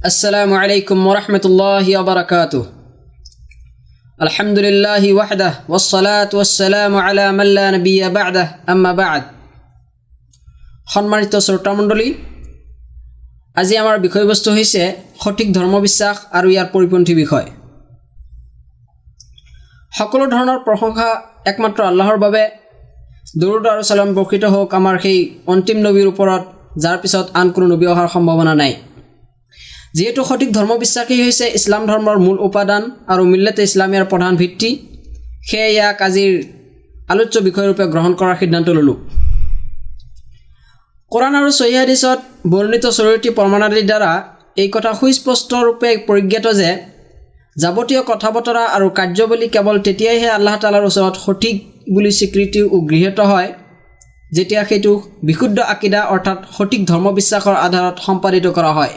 السلام عليكم ورحمة الله وبركاته. الحمد لله وحده والصلاة والسلام على من لا نبي بعده أما بعد. সম্মানিত শ্ৰোতা মণ্ডলী, আজি আমাৰ বিষয়বস্তু হৈছে সঠিক ধৰ্মবিশ্বাস আৰু ইয়াৰ পৰিপন্থী বিষয়। সকলো ধৰণৰ প্ৰশংসা একমাত্ৰ আল্লাহৰ বাবে। দৰুদ আৰু সালাম বৰ্ষিত হোক আমাৰ সেই অন্তিম নবীৰ ওপৰত, যাৰ পিছত আন কোনো নবী অহাৰ সম্ভাৱনা নাই। যেহেতু সঠিক ধৰ্মবিশ্বাসেই হৈছে ইছলাম ধৰ্মৰ মূল উপাদান আৰু মিল্লাতে ইছলামিয়াৰ প্ৰধান ভিত্তি, সেয়ে ইয়াক আজিৰ আলোচ্য বিষয়ৰূপে গ্ৰহণ কৰাৰ সিদ্ধান্ত ল'লোঁ। কোৰাণ আৰু সহিহ হাদিছত বৰ্ণিত চৰিত্ৰী প্ৰমাণাদিৰ দ্বাৰা এই কথা সুস্পষ্টৰূপে পৰিজ্ঞাত যে যাৱতীয় কথা বতৰা আৰু কাৰ্যৱলী কেৱল তেতিয়াইহে আল্লাহ তাআলাৰ ওচৰত সঠিক বুলি স্বীকৃতি ও গৃহীত হয় যেতিয়া সেইটো বিশুদ্ধ আকীদা অৰ্থাৎ সঠিক ধৰ্মবিশ্বাসৰ আধাৰত সম্পাদিত কৰা হয়।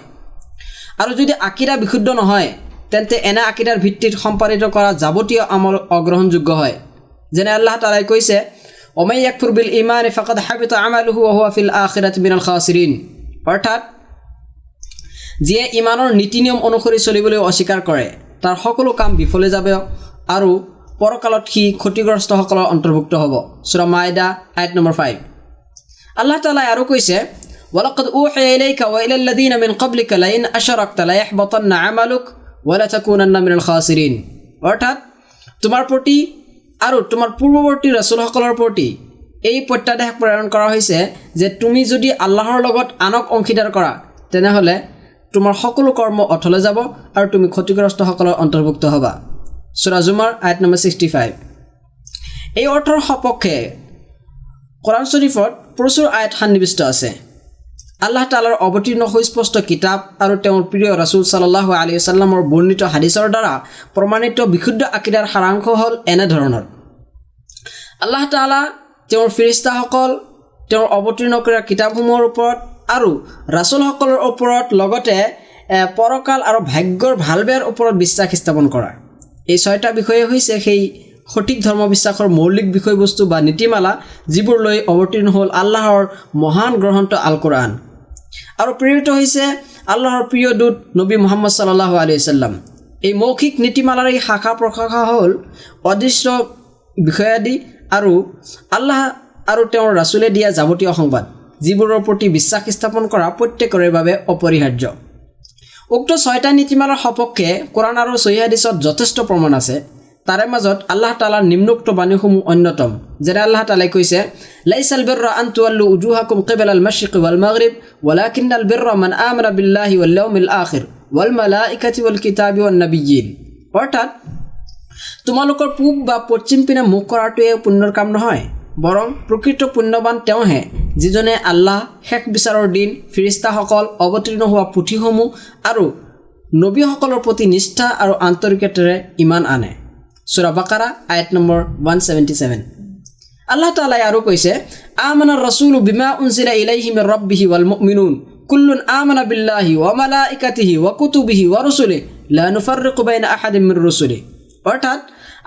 আৰু যদি আকীদা বিশুদ্ধ নহয়, তেন্তে এনে আকীদাৰ ভিত্তিত সম্পাদিত কৰা যাৱতীয় আমল অগ্ৰহণযোগ্য হয়। যেনে আল্লাহ তাআলাই কৈছে, ওমাই ইয়াকফুৰ বিল ইমান ফাকাদ হাবিতা আমালুহু ওয়া হুৱা ফিল আখিৰাতি মিনাল খাছিৰিন, অৰ্থাৎ যিয়ে ইমানৰ নীতি নিয়ম অনুসৰি চলিবলৈ অস্বীকাৰ কৰে তাৰ সকলো কাম বিফলে যাব আৰু পৰকালত সি ক্ষতিগ্ৰস্তসকলৰ অন্তৰ্ভুক্ত হ'ব। সূৰা মাইদা আয়াত নম্বৰ 5। আল্লাহ তাআলাই আৰু কৈছে, ওয়ালাকাদ উহিয়া ইলাইকা ওয়া ইলাল লাযিনা মিন ক্বাবলিকা লাইন আশরাকতা লায়াহবাতান্না আমালুক ওয়া লাতাকুনান্না মিনাল খাছিৰিন, অৰ্থাৎ তোমাৰ প্ৰতি আৰু তোমাৰ পূৰ্বৱৰ্তী ৰাসূলসকলৰ প্ৰতি এই প্ৰত্যাদেশ প্ৰেৰণ কৰা হৈছে যে তুমি যদি আল্লাহৰ লগত আনক অংশীদাৰ কৰা তেনেহ'লে তোমাৰ সকলো কৰ্ম অথলে যাব আৰু তুমি ক্ষতিগ্ৰস্তসকলৰ অন্তৰ্ভুক্ত হ'বা। সূৰা জুমাৰ আয়াত নম্বৰ 65। এই অৰ্থৰ সপক্ষে কোৰাণ শৰীফত প্ৰচুৰ আয়াত সন্নিৱিষ্ট আছে। আল্লাহ তাআলাৰ অৱতীৰ্ণ সুস্পষ্ট কিতাপ আৰু তেওঁৰ প্ৰিয় ৰাসূল সাল্লাল্লাহু আলাইহি ওয়াসাল্লামৰ বৰ্ণিত হাদিছৰ দ্বাৰা প্ৰমাণিত বিশুদ্ধ আকীদাৰ সাৰাংশ হ'ল এনেধৰণৰ: আল্লাহ তাআলা তেওঁৰ ফেৰেশতাসকল, তেওঁৰ অৱতীৰ্ণ কৰা কিতাপসমূহৰ ওপৰত আৰু ৰাসূলসকলৰ ওপৰত, লগতে পৰকাল আৰু ভাগ্যৰ ভাল বেয়াৰ ওপৰত বিশ্বাস স্থাপন কৰা। এই ছয়টা বিষয়ে হৈছে সেই সঠিক ধৰ্মবিশ্বাসৰ মৌলিক বিষয়বস্তু বা নীতিমালা, যিবোৰ লৈ অৱতীৰ্ণ হ'ল আল্লাহৰ মহান গ্ৰন্থ আল কোৰআন আৰু প্ৰেৰিত হৈছে আল্লাহৰ প্ৰিয় দূত নবী মুহাম্মদ সাল্লাল্লাহু আলাইহি ওয়াসাল্লাম। এই মৌখিক নীতিমালাৰ এই শাখা প্ৰশাখা হ'ল অদৃশ্য বিষয়াদি আৰু আল্লাহ আৰু তেওঁৰ ৰাসূলে দিয়া যাৱতীয় সংবাদ, যিবোৰৰ প্ৰতি বিশ্বাস স্থাপন কৰা প্ৰত্যেকৰে বাবে অপৰিহাৰ্য। উক্ত ছয়টা নীতিমালাৰ সপক্ষে কোৰাণ আৰু সহিহ হাদিছত যথেষ্ট প্ৰমাণ আছে। তাৰে মাজত আল্লাহ তাআলাৰ নিম্নোক্ত বাণীসমূহ অন্যতম। যেনে আল্লাহ তাআলাই কৈছে, লাইছাল বিৰৰা আন তুৱাল্লু উজুহাকুম কিবালাল মাশৰিকি ওয়াল মাগৰিব ওয়ালাকিন্নাল বিৰৰা মান আমানা বিল্লাহি ওয়াল ইয়াউমিল আখিৰ ওয়াল মালাইকাতি ওয়াল কিতাবি ওয়ান নাবিয়্যিন, অৰ্থাৎ তোমালোকৰ পূব বা পশ্চিম পিনে মুখ কৰাটোৱে পুণ্যৰ কাম নহয়, বৰং প্ৰকৃত পুণ্যৱান তেওঁহে যিজনে আল্লাহ, শেষ বিচাৰৰ দিন, ফেৰেশতাসকল, অৱতীৰ্ণ হোৱা পুথিসমূহ আৰু নবীসকলৰ প্ৰতি নিষ্ঠা আৰু আন্তৰিকতাৰে ঈমান আনে। সূৰা বাকাৰা আয়াত নম্বৰ 177। আল্লাহ তাআলাই আৰু কৈছে, আমানাৰ ৰাসূলু বিমা উনজিলা ইলাইহি মিৰ ৰাব্বিহি ওয়াল মুমিনুন কুল্লুন আমানা বিল্লাহি ওয়া মালাইকাতিহি ওয়া কুতুবিহি ওয়া रुसुলিহি লা নুফাৰৰিকু বাইনা আহাদিন মিৰ रुसুলিহি, অৰ্থাৎ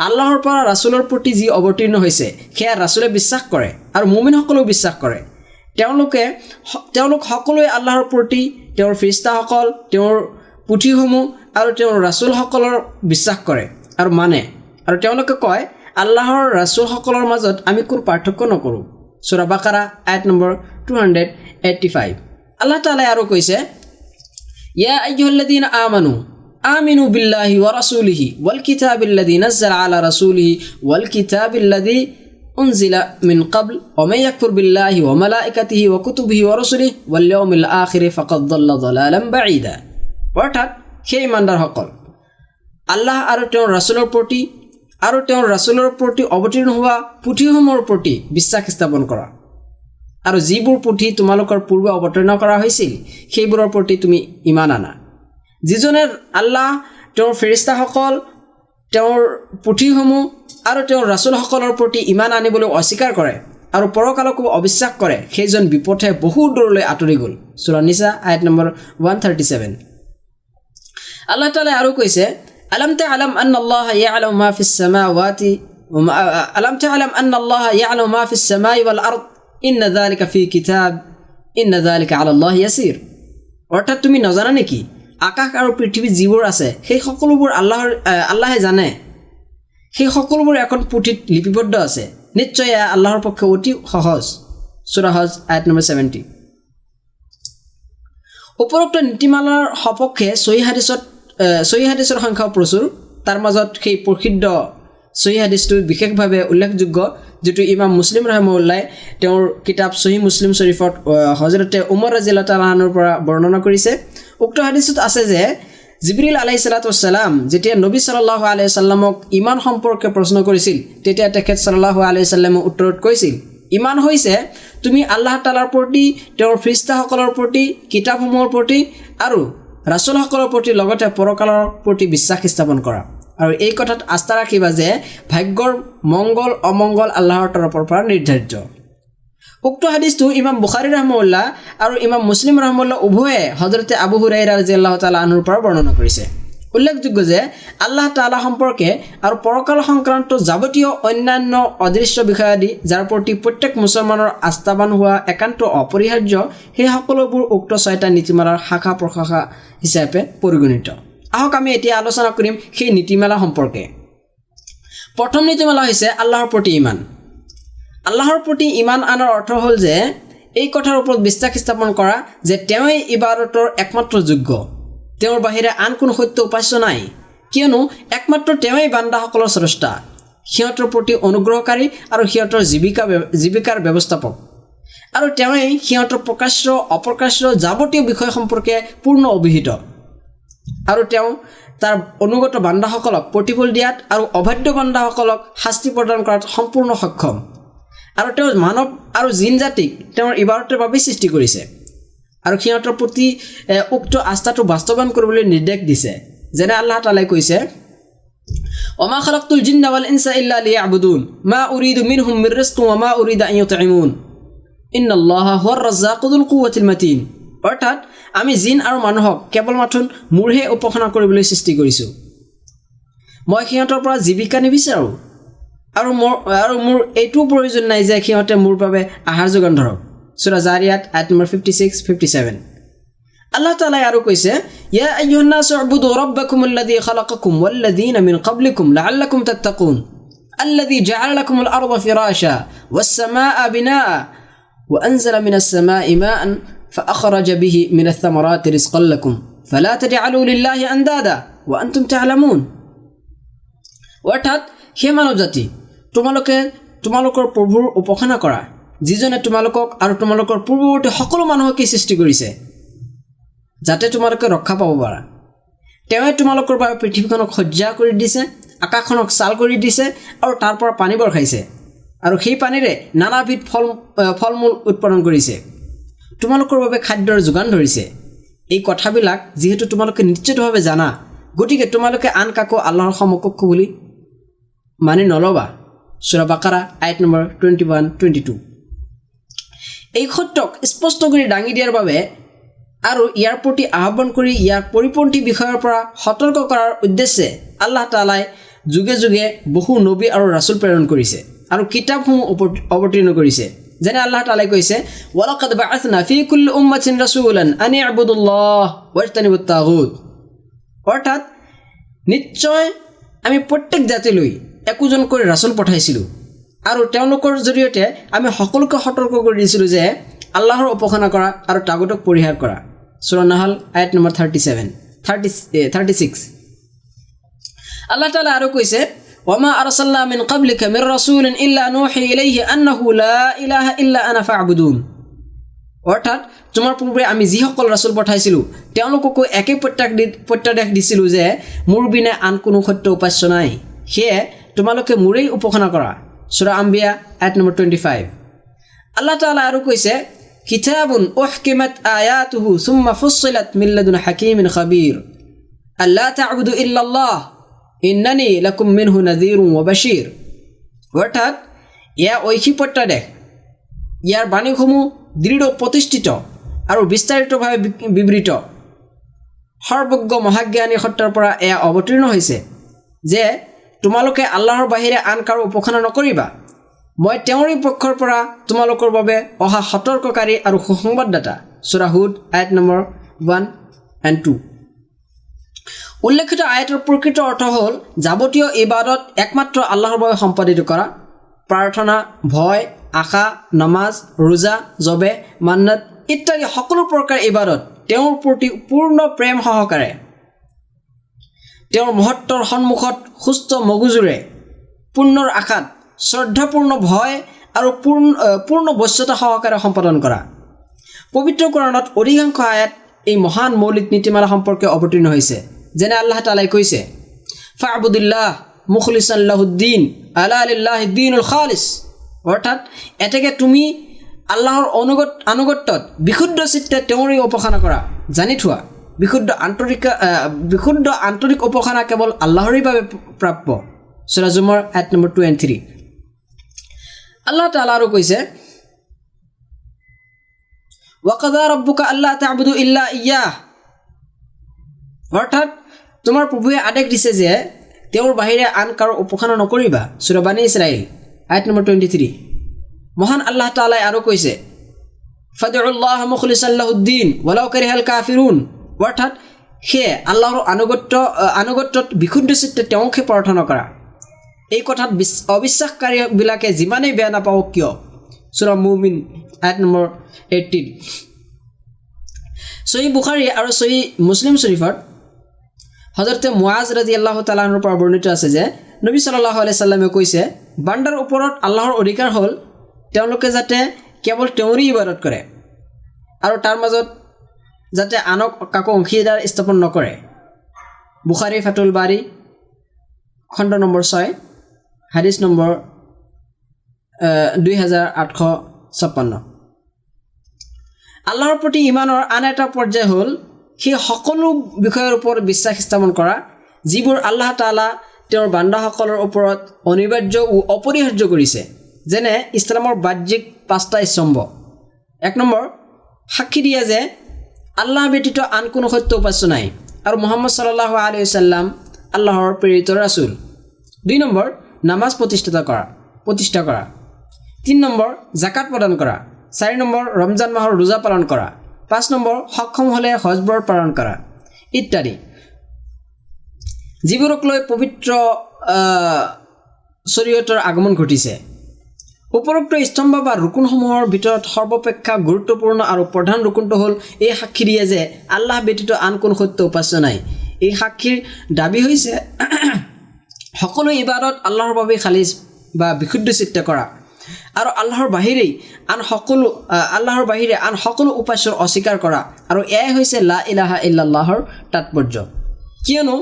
আল্লাহৰ পৰা ৰাসূলৰ প্ৰতি যি অৱতীৰ্ণ হৈছে সেয়া ৰাসূলে বিশ্বাস কৰে আৰু মুমিনসকলেও বিশ্বাস কৰে। তেওঁলোক সকলোৱে আল্লাহৰ প্ৰতি, তেওঁৰ ফেৰেশতাসকল, তেওঁৰ পুথিসমূহ আৰু তেওঁৰ ৰাসূলসকলৰ বিশ্বাস কৰে আৰু মানে, আৰু তেওঁলোকে কয় আল্লাহৰ ৰাসূলসকলৰ মাজত আমি কোনো পাৰ্থক্য নকৰোঁ। সূৰা বাকাৰা আয়াত নম্বৰ 285। আল্লাহ তাআলাই আৰু কৈছে, ইয়া আইয়ুহাল্লাযীনা আমানু আমিনু বিল্লাহি ওয়া রাসূলিহি ওয়াল কিতাবিল্লাযী নাযালা আলা রাসূলিহি ওয়াল কিতাবিল্লাযী উনজিলা মিন ক্বাবল ওয়া মান ইয়াকফুর বিল্লাহি ওয়া মালাইকাতিহি ওয়া কুতুবিহি ওয়া রাসূলিহি ওয়াল ইয়াউমিল আখির ফাকাদ দাল্লা দালালান বাঈদা, অৰ্থাৎ সেই ইমানদাৰসকল আল্লাহ আৰু তেওঁৰ ৰাসূলৰ প্ৰতি অৱতীৰ্ণ হোৱা পুথিসমূহৰ প্ৰতি বিশ্বাস স্থাপন কৰা আৰু যিবোৰ পুথি তোমালোকৰ পূৰ্বে অৱতীৰ্ণ কৰা হৈছিল সেইবোৰৰ প্ৰতি তুমি ঈমান আনা। যিজনে আল্লাহ, তেওঁৰ ফেৰেশতাসকল, তেওঁৰ পুথিসমূহ আৰু তেওঁৰ ৰাসূলসকলৰ প্ৰতি ঈমান আনিবলৈ অস্বীকাৰ কৰে আৰু পৰকালকো অবিশ্বাস কৰে, সেইজন বিপথে বহু দূৰলৈ আঁতৰি গ'ল। সূৰা নিছা আয়াত নম্বৰ 137। আল্লাহ তাআলাই আৰু কৈছে, আলাম তা'লাম আন্নাল্লাহা ইয়া'লামু মা ফিস সামাওয়াতি আলাম তা'লাম আন্নাল্লাহা ইয়া'লামু মা ফিস সামাই ওয়াল আরদ ইন্না যালিকা ফি কিতাব ইন্না যালিকা আলাল্লাহি ইয়াসির, অৰ্থাৎ তুমি নজানা নেকি আকাশ আৰু পৃথিৱী যিবোৰ আছে সেই সকলোবোৰ আল্লাহে জানে সেই সকলোবোৰ এখন পুথিত লিপিবদ্ধ আছে নিশ্চয় আল্লাহৰ পক্ষে অতি সহজ সূৰা হজ আয়াত নম্বৰ 70 উপৰোক্ত নীতিমালাৰ সপক্ষে সহিহ হাদিছৰ সংখ্যা প্ৰচুৰ তাৰ মাজত সেই প্ৰসিদ্ধ সহিহ হাদিছটো বিশেষভাৱে উল্লেখযোগ্য যেটো ইমাম মুছলিম ৰাহিমাহুল্লাহ তেওঁৰ কিতাপ সহিহ মুছলিম শৰীফত হযৰতে উমৰ ৰাদিয়াল্লাহু তাআলা আনহুৰ পৰা বৰ্ণনা কৰিছে উক্ত হাদিছত আছে যে জিবৰিল আলাইহিস সালাতু ওয়াসসালাম যেতিয়া নবী সাল্লাল্লাহু আলাইহি সাল্লামক ইমান সম্পৰ্কে প্ৰশ্ন কৰিছিল তেতিয়া তেখেত সাল্লাল্লাহু আলাইহি সাল্লামে উত্তৰত কৈছিল ইমান হৈছে তুমি আল্লাহ তাআলাৰ প্ৰতি তেওঁৰ ফেৰেশতাসকলৰ প্ৰতি কিতাপসমূহৰ প্ৰতি আৰু ৰাসূলসকলৰ প্ৰতি লগতে পৰকালৰ প্ৰতি বিশ্বাস স্থাপন কৰা আৰু এই কথাত আস্থা ৰাখিবা যে ভাগ্যৰ মংগল অমংগল আল্লাহৰ তৰফৰ পৰা নিৰ্ধাৰিত উক্ত হাদিছটো ইমাম বুখাৰী ৰাহিমাহুল্লাহ আৰু ইমাম মুছলিম ৰাহিমাহুল্লাহ উভয়ে হযৰতে আবু হুৰাইৰা ৰাদিয়াল্লাহু তাআলা আনহুৰ পৰা বৰ্ণনা কৰিছে উল্লেখযোগ্য যে আল্লাহ তাআলা সম্পৰ্কে আৰু পৰকাল সংক্ৰান্ত যাৱতীয় অন্যান্য অদৃশ্য বিষয়াদি যাৰ প্ৰতি প্ৰত্যেক মুছলমানৰ আস্থাবান হোৱা একান্ত অপৰিহাৰ্য সেই সকলোবোৰ উক্ত ছয়টা নীতিমালাৰ শাখা প্ৰশাখা হিচাপে পৰিগণিত আহক আমি এতিয়া আলোচনা কৰিম সেই নীতিমালা সম্পৰ্কে প্ৰথম নীতিমালা হৈছে আল্লাহৰ প্ৰতি ঈমান আল্লাহৰ প্ৰতি ঈমান আনাৰ অৰ্থ হ'ল যে এই কথাৰ ওপৰত বিশ্বাস স্থাপন কৰা যে তেওঁই ইবাদতৰ একমাত্ৰ যোগ্য তেওঁৰ বাহিৰে আন কোনো সত্য উপাস্য নাই কিয়নো একমাত্ৰ তেওঁই বান্দাসকলৰ স্ৰষ্টা সিহঁতৰ প্ৰতি অনুগ্ৰহকাৰী আৰু সিহঁতৰ জীৱিকাৰ ব্যৱস্থাপক আৰু তেওঁই সিহঁতৰ প্ৰকাশ্য অপ্ৰকাশ্য যাৱতীয় বিষয় সম্পৰ্কে পূৰ্ণ অভিহিত আৰু তেওঁ তাৰ অনুগত বান্দাসকলক প্ৰতিফল দিয়াত আৰু অবাধ্য বান্দাসকলক শাস্তি প্ৰদান কৰাত সম্পূৰ্ণ সক্ষম আৰু তেওঁ মানৱ আৰু জিন জাতিক তেওঁৰ ইবাদতৰ বাবে সৃষ্টি কৰিছে আৰু সিহঁতৰ প্ৰতি উক্ত আস্থাটো বাস্তৱায়ন কৰিবলৈ নিৰ্দেশ দিছে যেনে আল্লাহ তাআলাই কৈছে ওমা খালাকতুল জিন্না ওয়াল ইনসা ইল্লা লিয়াবুদুন মা উরিদু মিনহুম মির রিজকিন ওয়া মা উরিদু আন ইউতঈমুন ইন্নাল্লাহা হুৱাৰ ৰাজ্জাকুল কুওয়াতিল মাতিন অৰ্থাৎ আমি জিন আৰু মানুহক কেৱল মাথোন মোৰহে উপাসনা কৰিবলৈ সৃষ্টি কৰিছো মই সিহঁতৰ পৰা জীৱিকা নিবিচাৰো আৰু মোৰ এইটো প্ৰয়োজন নাই যে সিহঁতে মোৰ বাবে আহাৰ যোগান ধৰক সূৰা জাৰিয়াত আয়াত নম্বৰ 56-57 আল্লাহ তাআলা আৰু কৈছে ইয়া আইয়ুহান নাসু উবুদু ৰাব্বাকুমুল্লাযী খালাকাকুম ওয়াল্লাযীনা মিন ক্বাবলিকুম লাআল্লাকুম তাত্তাকুন আল্লাযী জাআলা লাকুমুল আরদা ফিরাশা ওয়াস সামাআ বিনাআ ওয়া আনজালা মিনাস সামা'i মাআন فأخرج به من الثمرات رزقا لكم فلا تجعلوا لله أندادا وأنتم تعلمون অৰ্থাৎ হে মানৱ জাতি তোমালোকৰ প্ৰভুৰ উপাসনা কৰা যিজনে তোমালোকক আৰু তোমালোকৰ পূৰ্বৱৰ্তী সকলো মানুহকে সৃষ্টি কৰিছে যাতে তোমালোকে ৰক্ষা পাব পাৰা তেওঁই তোমালোকৰ বাবে পৃথিৱীখনক সজ্জা কৰি দিছে আকাশখনক চাল কৰি দিছে আৰু তাৰ পৰা পানী বৰখাইছে আৰু সেই পানীৰে নানাবিধ ফলমূল উৎপাদন কৰিছে তোমালোকৰ বাবে খাদ্যৰ যোগান ধৰিছে এই কথাবিলাক যিহেতু তোমালোকে নিশ্চিতভাৱে জানা গতিকে তোমালোকে আন কাকো আল্লাহৰ সমকক্ষ বুলি মানি নলবা সূৰা বাকাৰা আয়াত নম্বৰ 21-22 এই সত্যক স্পষ্ট কৰি দাঙি দিয়াৰ বাবে আৰু ইয়াৰ প্ৰতি আহ্বান কৰি ইয়াৰ পৰিপন্থী বিষয়ৰ পৰা সতৰ্ক কৰাৰ উদ্দেশ্যে আল্লাহ তাআলাই যুগে যুগে বহু নবী আৰু ৰাসূল প্ৰেৰণ কৰিছে আৰু কিতাপসমূহ অৱতীৰ্ণ কৰিছে যেনে আল্লাহ তাআলাই কৈছে ওয়ালাকাদ বাআথনা ফি কুল্লি উম্মাতিন ৰাসূলান আন ইবুদুল্লাহ ওয়াজতানিবুত তাগুত অৰ্থাৎ নিশ্চয় আমি প্ৰত্যেক জাতিলৈ একোজন কৰি ৰাসূল পঠাইছিলোঁ আৰু তেওঁলোকৰ জৰিয়তে আমি সকলোকে সতৰ্ক কৰি দিছিলোঁ যে আল্লাহৰ উপাসনা কৰা আৰু তাগুতক পৰিহাৰ কৰা সূৰা নাহল আয়াত নম্বৰ 36 আল্লাহ তাআলা আৰু কৈছে ওমা আরসালনা মিন ক্বাবলিকা মির রাসূলিন ইল্লা নূহি ইলাইহি আন্নাহু লা ইলাহা ইল্লা আনা ফা'বুদুন অৰ্থাৎ তোমাৰ পূৰ্বে আমি যিসকল ৰাসূল পঠাইছিলোঁ তেওঁলোককো একে প্ৰত্যাদেশ দিছিলোঁ যে মোৰ বিনা আন কোনো সত্য উপাস্য নাই সেয়ে তোমালোকে মোৰেই উপাসনা কৰা সূৰা আম্বিয়া আয়াত নম্বৰ 25 আল্লাহ তাআলা আৰু কৈছে কিতাবুন উহকিমাত আয়াতুহু সুম্মা ফুssiলাত মিন লাদুন হাকীমিন খাবীৰ আল্লা তা'বুদু ইল্লাল্লাহ ইন্নানি লাকুম মিনহু নাযীৰুন ওয়া বাশীৰ অৰ্থাৎ ইয়া ঐশী প্ৰত্যাদেশ ইয়াৰ বাণীসমূহ দৃঢ় প্ৰতিষ্ঠিত আৰু বিস্তাৰিতভাৱে বিবৃত সৰ্বজ্ঞ মহাজ্ঞানী সত্ৰৰ পৰা এয়া অৱতীৰ্ণ হৈছে যে তোমালোকে আল্লাহৰ বাহিৰে আন কাৰো উপাসনা নকৰিবা মই তেওঁৰে পক্ষৰ পৰা তোমালোকৰ বাবে অহা সতৰ্ককাৰী আৰু সুসংবাদদাতা সূৰা হুদ আয়াত নম্বৰ 1 and 2 উল্লেখিত আয়াতৰ প্ৰকৃত অৰ্থ হ'ল যাৱতীয় ইবাদত একমাত্ৰ আল্লাহৰ বাবে সম্পাদিত কৰা, প্ৰাৰ্থনা, ভয়, আশা, নমাজ, ৰোজা, জবে, মান্নাত ইত্যাদি সকলো প্ৰকাৰ ইবাদত তেওঁৰ প্ৰতি পূৰ্ণ প্ৰেম সহকাৰে, তেওঁৰ মহত্বৰ সন্মুখত সুস্থ মগজুৰে, পুণ্যৰ আশাত, শ্ৰদ্ধাপূৰ্ণ ভয় আৰু পূৰ্ণ বশ্যতা সহকাৰে সম্পাদন কৰা। পবিত্ৰ কোৰাণত অধিকাংশ আয়াত এই মহান মৌলিক নীতিমালা সম্পৰ্কে অৱতীৰ্ণ হৈছে। যেনে আল্লাহ তাআলাই কৈছে, ফা'বুদিল্লাহ মুখলিছান লাহুদ্দিন আলা লিল্লাহি দ্বীনুল খালিছ, অৰ্থাৎ এতেকে তুমি আল্লাহৰ আনুগত্যত বিশুদ্ধ চিত্তে তেওঁৰেই উপাসনা কৰা। জানি থোৱা, বিশুদ্ধ আন্তৰিক উপাসনা কেৱল আল্লাহৰেই বাবে প্ৰাপ্য। সূৰা জুমাৰ আয়াত নম্বৰ 2 and 3। আল্লাহ তাআলা আৰু কৈছে, ওয়াকাযা ৰাব্বুকা আল্লা তা'বুদু ইল্লা ইয়্যাহ, অৰ্থাৎ তোমাৰ প্ৰভুৱে আদেশ দিছে যে তেওঁৰ বাহিৰে আন কাৰো উপাসনা নকৰিবা। সূৰা বানী ইছৰাইল আয়াত নম্বৰ 23। মহান আল্লাহ তাআলাই আৰু কৈছে, ফাদউল্লাহ মুখলিছান লাহুদ্দিন ওয়ালাউ কাৰিহাল কাফিৰুন, অৰ্থাৎ সেয়ে আল্লাহৰ আনুগত্যত বিশুদ্ধ চিত্তে তেওঁকহে প্ৰাৰ্থনা কৰা। এই কথাত অবিশ্বাসকাৰীবিলাকে যিমানেই বেয়া নাপাওক কিয়। সূৰা মুমিন আয়াত নম্বৰ 18। সহিহ বুখাৰী আৰু সহিহ মুছলিম শৰীফত হযৰতে মুআজ ৰাদিয়াল্লাহু তাআলা আনহুৰ পৰা বৰ্ণিত আছে যে নবী সাল্লাল্লাহু আলাইহি সাল্লামে কৈছে, বান্দাৰ ওপৰত আল্লাহৰ অধিকাৰ হ'ল তেওঁলোকে যাতে কেৱল তেওঁৰেই ইবাদত কৰে আৰু তাৰ মাজত যাতে আনক কাকো অংশীদাৰ স্থাপন নকৰে। বুখাৰী ফাতুল বাৰী খণ্ড নম্বৰ 6 হাদিছ নম্বৰ 2856। আল্লাহৰ প্ৰতি ইমানৰ আন এটা পৰ্যায় হ'ল সেই সকলো বিষয়ৰ ওপৰত বিশ্বাস স্থাপন কৰা যিবোৰ আল্লাহ তাআলা তেওঁৰ বান্দাসকলৰ ওপৰত অনিবাৰ্য ও অপৰিহাৰ্য কৰিছে। যেনে ইছলামৰ বাহ্যিক 5টা স্তম্ভ। 1 নম্বৰ, সাক্ষী দিয়া যে আল্লাহ ব্যতীত আন কোনো সত্য উপাস্য নাই আৰু মুহাম্মদ সাল্লাল্লাহু আলাইহি ওয়াসাল্লাম আল্লাহৰ প্ৰেৰিত ৰাসূল। 2 নম্বৰ, নামাজ প্ৰতিষ্ঠা কৰা। 3 নম্বৰ, জাকাত প্ৰদান কৰা। 4 নম্বৰ, ৰমজান মাহৰ ৰোজা পালন কৰা। 5 নম্বৰ, সক্ষম হ'লে হজ ব্ৰত পালন কৰা ইত্যাদি, যিবোৰক লৈ পবিত্ৰ শৰীয়তৰ আগমন ঘটিছে। উপৰোক্ত স্তম্ভ বা ৰুকুনসমূহৰ ভিতৰত সৰ্বাপেক্ষা গুৰুত্বপূৰ্ণ আৰু প্ৰধান ৰুকুনটো হ'ল এই সাক্ষী দিয়ে যে আল্লাহ ব্যতীত আন কোনো সত্য উপাস্য নাই। এই সাক্ষীৰ দাবী হৈছে সকলো ইবাদত আল্লাহৰ বাবে খালিছ বা বিশুদ্ধ চিত্তে কৰা আৰু আল্লাহৰ বাহিৰে আন সকলো উপাস্যৰ অস্বীকাৰ কৰা। আৰু এয়াই হৈছে লা ইলাহা ইল্লাল্লাহৰ তাৎপৰ্য। কিয়নো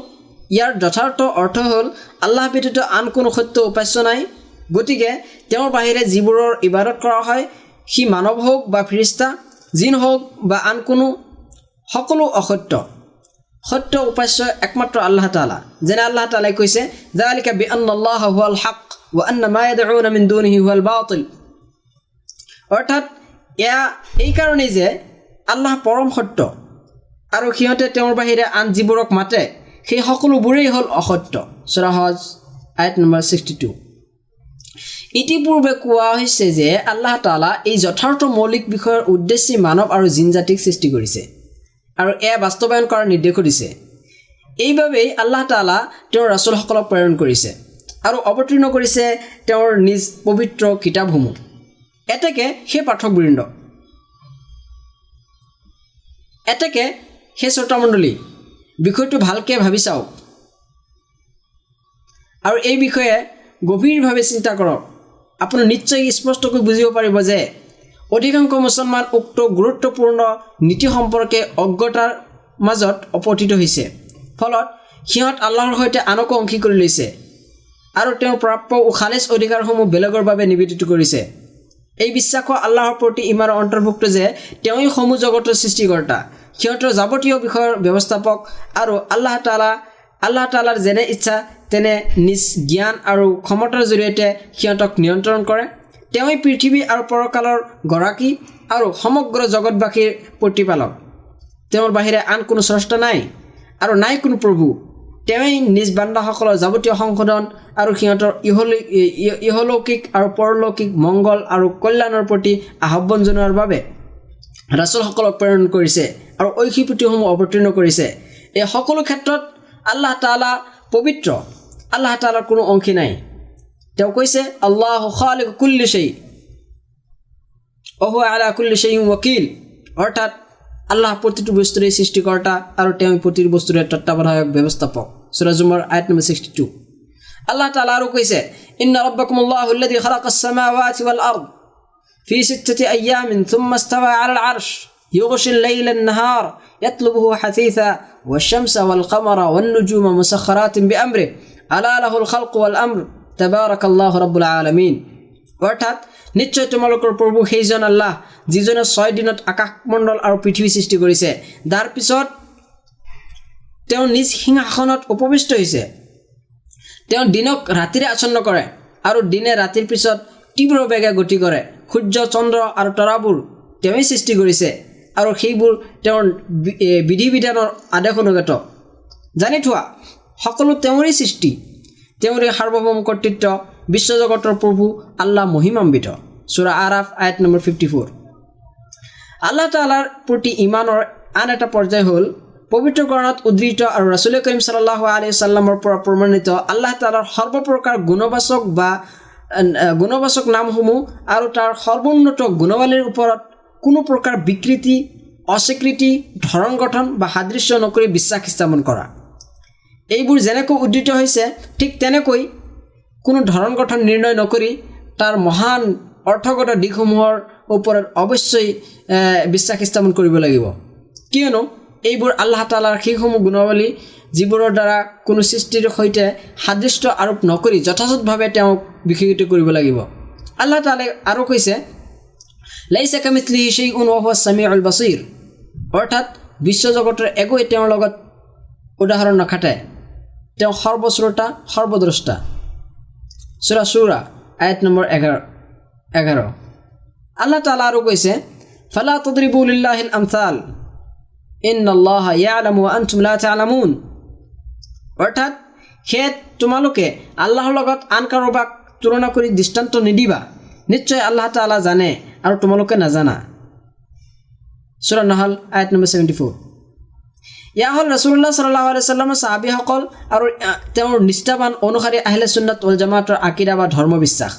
ইয়াৰ যথাৰ্থ অৰ্থ হ'ল আল্লাহ ব্যতীত আন কোনো সত্য উপাস্য নাই। গতিকে তেওঁৰ বাহিৰে যিবোৰৰ ইবাদত কৰা হয় সি মানৱ হওক বা ফিৰিস্তা, জিন হওক বা আন কোনো, সকলো অসত্য। সত্য উপাস্য একমাত্ৰ আল্লাহ তাআলা। যেনে আল্লাহ তাআলাই কৈছে, যালিকা বিআন্নাল্লাহা হুৱাল হক ওয়া আন্না মা ইয়াদউনা মিন দুনিহি হুৱাল বাতিল, অৰ্থাৎ এয়া এই কাৰণেই যে আল্লাহ পৰম সত্য আৰু সিহঁতে তেওঁৰ বাহিৰে আন যিবোৰক মাতে সেই সকলোবোৰেই হ'ল অসত্য। সূৰা হজ আয়াত নম্বৰ 62। ইতিপূৰ্বে কোৱা হৈছে যে আল্লাহ তাআলা এই যথাৰ্থ মৌলিক বিষয়ৰ উদ্দেশ্যে মানৱ আৰু জিন জাতিক সৃষ্টি কৰিছে আৰু এয়া বাস্তৱায়ন কৰাৰ নিৰ্দেশো দিছে। এইবাবেই আল্লাহ তাআলা তেওঁৰ ৰাছুলসকলক প্ৰেৰণ কৰিছে আৰু অৱতীৰ্ণ কৰিছে তেওঁৰ নিজ পবিত্ৰ কিতাপসমূহ। এতেকে সেই পাঠকবৃন্দ, এতেকে সেই শ্ৰোতামণ্ডলী, বিষয়টো ভালকৈ ভাবি চাওক আৰু এই বিষয়ে গভীৰভাৱে চিন্তা কৰক। আপুনি নিশ্চয় স্পষ্টকৈ বুজিব পাৰিব যে অধিকাংশ মুছলমান উক্ত গুৰুত্বপূৰ্ণ নীতি সম্পৰ্কে অজ্ঞতাৰ মাজত অপতিত হৈছে। ফলত সিহঁত আল্লাহৰ সৈতে আনকো অংশী কৰি লৈছে আৰু তেওঁৰ প্ৰাপ্য ও খালিছ অধিকাৰসমূহ বেলেগৰ বাবে নিবেদিত কৰিছে। এই বিশ্বাস আল্লাহৰ প্ৰতি ইমানৰ অন্তৰ্ভুক্ত যে তেওঁই সমূহ জগতৰ সৃষ্টিকৰ্তা, সিহঁতৰ যাৱতীয় বিষয়ৰ ব্যৱস্থাপক আৰু আল্লাহ তাআলাৰ যেনে ইচ্ছা তেনে নিজ জ্ঞান আৰু ক্ষমতাৰ জৰিয়তে সিহঁতক নিয়ন্ত্ৰণ কৰে। তেওঁই পৃথিৱী আৰু পৰকালৰ গৰাকী আৰু সমগ্ৰ জগতবাসীৰ প্ৰতিপালক। তেওঁৰ বাহিৰে আন কোনো স্ৰষ্টা নাই আৰু নাই কোনো প্ৰভু। তেওঁই নিজ বান্দাসকলৰ যাৱতীয় সংশোধন আৰু সিহঁতৰ ইহলৌকিক আৰু পৰলৌকিক মংগল আৰু কল্যাণৰ প্ৰতি আহ্বান জনোৱাৰ বাবে ৰাছুলসকলক প্ৰেৰণ কৰিছে আৰু ঐশী পুথিসমূহ অৱতীৰ্ণ কৰিছে। এই সকলো ক্ষেত্ৰত আল্লাহ তাআলা পবিত্ৰ, আল্লাহ তাআলাৰ কোনো অংশী নাই। তেওঁ কৈছে আল্লাহু খালিকু কুল্লি শাই ওয়া হুৱা আলা কুল্লি শাইইন ওয়াকিল, অৰ্থাৎ আল্লাহ প্ৰতিটো বস্তুৰে সৃষ্টিকৰ্তা আৰু তেওঁ প্ৰতিটো বস্তুৰে তত্ত্বাৱধায়ক ব্যৱস্থাপক। সূৰা জুমাৰ আয়াত নম্বৰ 62। আল্লাহ তাআলা আৰু কৈছে ইন্না ৰাব্বাকুমুল্লাহু আল্লাযী খালাকাস সামাৱাতি ওয়াল আৰদ ফি সিত্তাতি আইয়ামিন থুম্মা ইস্তাওয়া আলাল আৰশ ইউগশিল লাইলা আন-নাহার ইয়াতলুবুহু হাসীসা ওয়াশ-শামসা ওয়াল কামারা ওয়ান নুজুমা মুসাখখারাতিন বিআমরিহি আলা লাহুল খালকু ওয়াল আমর তাবারাকাল্লাহু রাব্বুল আলামিন, অৰ্থাৎ নিশ্চয় তোমালোকৰ প্ৰভু সেইজন আল্লাহ যিজনে 6 দিনত আকাশমণ্ডল আৰু পৃথিৱী সৃষ্টি কৰিছে, তাৰ পিছত তেওঁ নিজ সিংহাসনত উপবিষ্ট হৈছে। তেওঁ দিনক ৰাতিৰে আচ্ছন্ন কৰে আৰু দিনে ৰাতিৰ পিছত তীব্ৰ বেগে গতি কৰে। সূৰ্য চন্দ্ৰ আৰু তৰাবোৰ তেওঁই সৃষ্টি কৰিছে আৰু সেইবোৰ তেওঁৰ বিধি বিধানৰ আদেশ অনুগত। জানি থোৱা সকলো তেওঁৰেই সৃষ্টি, তেওঁৰে সাৰ্বভৌম কৰ্তৃত্ব, বিশ্বজগতৰ প্ৰভু আল্লাহ মহিমান্বিত। সূৰা আৰাফ আয়াত নম্বৰ 54। আল্লাহ তাআলাৰ প্ৰতি ইমানৰ আন এটা পৰ্যায় হ'ল পবিত্ৰকৰণত উদ্ধৃত আৰু ৰাসূল কৰীম সাল্লাল্লাহু আলাইহি সাল্লামৰ পৰা প্ৰমাণিত আল্লাহ তাআলাৰ সৰ্বপ্ৰকাৰ গুণবাচক নামসমূহ আৰু তাৰ সৰ্বোন্নত গুণাৱলীৰ ওপৰত কোনো প্ৰকাৰ বিকৃতি, অস্বীকৃতি, ধৰণ গঠন বা সাদৃশ্য নকৰি বিশ্বাস স্থাপন কৰা। এইবোৰ যেনেকৈ উদ্ধৃত হৈছে ঠিক তেনেকৈ কোনো ধৰণ গঠন নিৰ্ণয় নকৰি তাৰ মহান অৰ্থগত দিশসমূহৰ ওপৰত অৱশ্যই বিশ্বাস স্থাপন কৰিব লাগিব, কিয়নো এইবোৰ আল্লাহ তাআলাৰ সেইসমূহ গুণাৱলী যিবোৰৰ দ্বাৰা কোনো সৃষ্টিৰ সৈতে সাদৃশ্য আৰোপ নকৰি যথাযথভাৱে তেওঁক বিকশিত কৰিব লাগিব। আল্লাহ তাআলাই আৰু কৈছে লাইছা কামিথলিহি শাইউন ওয়া হুৱাছ সামিউল বাছিৰ, অৰ্থাৎ বিশ্বজগতৰ একোৱে তেওঁৰ লগত উদাহৰণ নাখাটে, তেওঁ সৰ্বশ্ৰোতা সৰ্বদ্ৰষ্টা। সূৰা শুৰা আয়াত নম্বৰ 11। আল্লাহ তাআলা আৰু কৈছে ফালা তাদৰিবু লিল্লাহিল আমছাল ইন্নাল্লাহা ইয়ালামু ওয়া আনতুম লা তা'লামুন, অৰ্থাৎ সেয়ে তোমালোকে আল্লাহৰ লগত আন কাৰোবাক তুলনা কৰি দৃষ্টান্ত নিদিবা, নিশ্চয় আল্লাহ তাআলা জানে আৰু তোমালোকে নাজানা। সূৰা নহল আয়াত নম্বৰ 74। ইয়া হ'ল ৰাসূলুল্লাহ সাল্লাল্লাহু আলাইহি সাল্লামৰ সাহাবীসকল আৰু তেওঁৰ নিষ্ঠাবান অনুসাৰী আহলে সুন্নাত ওয়াল জামাতৰ আকীদা বা ধৰ্ম বিশ্বাস।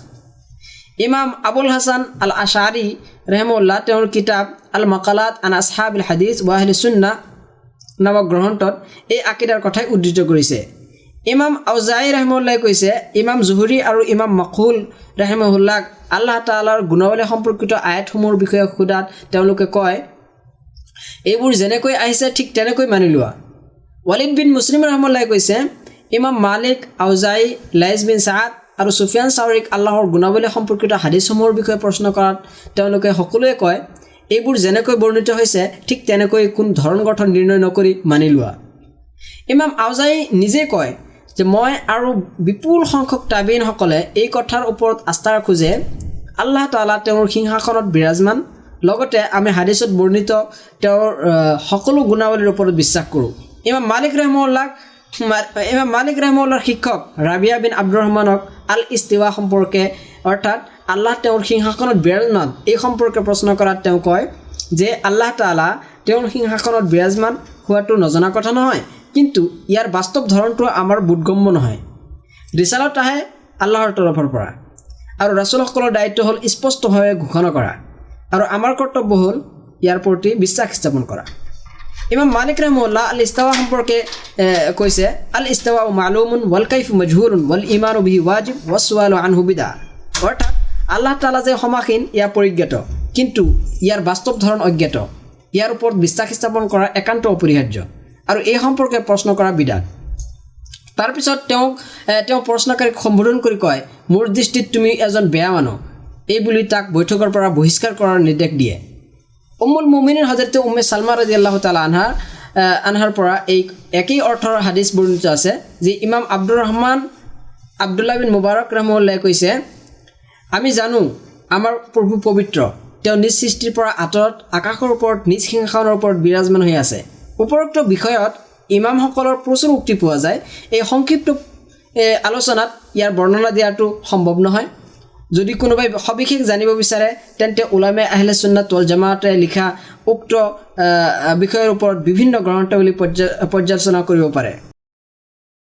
ইমাম আবুল হাসান আল আশআৰী ৰাহিমাহুল্লাহ তেওঁৰ কিতাব আল মাকালাত আন আসহাবিল হাদিছ ওয়া আহলি সুন্নাহ নামক গ্ৰন্থত এই আকীদাৰ কথাই উদ্ধৃত কৰিছে। ইমাম আউজাই ৰাহিমাহুল্লাহ কৈছে ইমাম জুহৰী আৰু ইমাম মাকহুল ৰাহিমাহুল্লাহ আল্লাহ তাআলাৰ গুণাৱলী সম্পৰ্কিত আয়াতসমূহৰ বিষয়ে সোধাত তেওঁলোকে কয় এইবোৰ যেনেকৈ আহিছে ঠিক তেনেকৈ মানি লোৱা। ৱালিদ বিন মুছলিম ৰাহিমাহুল্লাহ কৈছে ইমাম মালিক, আউজাই, লাইছ বিন সাদ আৰু সুফিয়ান চাউৰীক আল্লাহৰ গুণাৱলী সম্পৰ্কিত হাদিছসমূহৰ বিষয়ে প্ৰশ্ন কৰাত তেওঁলোকে সকলোৱে কয় এইবোৰ যেনেকৈ বৰ্ণিত হৈছে ঠিক তেনেকৈ কোন ধৰণ গঠন নিৰ্ণয় নকৰি মানি লোৱা। ইমাম আউজাই নিজে কয় যে মই আৰু বিপুল সংখ্যক তাবিঈনসকলে এই কথাৰ ওপৰত আস্থা ৰাখোঁ যে আল্লাহ তাআলা তেওঁৰ সিংহাসনত বিৰাজমান, লগতে আমি হাদিছত বৰ্ণিত তেওঁৰ সকলো গুণাৱলীৰ ওপৰত বিশ্বাস কৰোঁ। ইমাম মালিক ৰাহিমাহুল্লাহৰ শিক্ষক ৰাবিয়া বিন আব্দুৰ ৰহমানক আল ইস্তিৱা সম্পৰ্কে অৰ্থাৎ আল্লাহ তেওঁৰ সিংহাসনত বিৰাজমান এই সম্পৰ্কে প্ৰশ্ন কৰাত তেওঁ কয় যে আল্লাহ তাআলা তেওঁৰ সিংহাসনত বিৰাজমান হোৱাটো নজনা কথা নহয়, কিন্তু ইয়াৰ বাস্তৱ ধৰণটো আমাৰ বোধগম্য নহয়। ৰিচালত আহে আল্লাহৰ তৰফৰ পৰা আৰু ৰাসূলসকলৰ দায়িত্ব হ'ল স্পষ্টভাৱে ঘোষণা কৰা আৰু আমাৰ কৰ্তব্য হ'ল ইয়াৰ প্ৰতি বিশ্বাস স্থাপন কৰা। ইমাম মালিক ৰাহিমাহুল্লাহ আল ইস্তাৱা সম্পৰ্কে কৈছে আল ইস্তাৱা মালুমুন ওয়াল কাইফু মাজহুৰুন ওয়াল ঈমানু বিহি ওয়াজিব ওয়াস সুআলু আনহু বিদআ, অৰ্থাৎ আল্লাহ তাআলা যে সমাসীন ইয়া পৰিজ্ঞাত, কিন্তু ইয়াৰ বাস্তৱ ধৰণ অজ্ঞাত, ইয়াৰ ওপৰত বিশ্বাস স্থাপন কৰা একান্ত অপৰিহাৰ্য আৰু এই সম্পৰ্কে প্ৰশ্ন কৰা বিদাত। তাৰপিছত তেওঁ প্ৰশ্নকাৰীক সম্বোধন কৰি কয় মোৰ দৃষ্টিত তুমি এজন বেয়া মানুহ, এই বুলি তাক বৈঠকৰ পৰা বহিষ্কাৰ কৰাৰ নিৰ্দেশ দিয়ে। উম্মুল মুমিনিন হযৰতে উম্মে সালমা ৰাদিয়াল্লাহু তাআলা আনহাৰ পৰা এই একেই অৰ্থৰ হাদিছ বৰ্ণিত আছে যে ইমাম আব্দুল্লাহ বিন মুবাৰক ৰাহিমাহুল্লাহ কৈছে আমি জানো আমাৰ প্ৰভু পবিত্ৰ, তেওঁ নিজ সৃষ্টিৰ পৰা আঁতৰত আকাশৰ ওপৰত নিজ সিংহাসনৰ ওপৰত বিৰাজমান হৈ আছে। উপৰোক্ত বিষয়ত ইমামসকলৰ প্ৰচুৰ উক্তি পোৱা যায়। এই সংক্ষিপ্ত আলোচনাত ইয়াৰ বৰ্ণনা দিয়াটো সম্ভৱ নহয়। যদি কোনোবাই সবিশেষ জানিব বিচাৰে তেন্তে উলামায়ে আহলে সুন্নাত ওয়াল জামাতে লিখা উক্ত বিষয়ৰ ওপৰত বিভিন্ন গ্ৰন্থাৱলী পৰ্যালোচনা কৰিব পাৰে।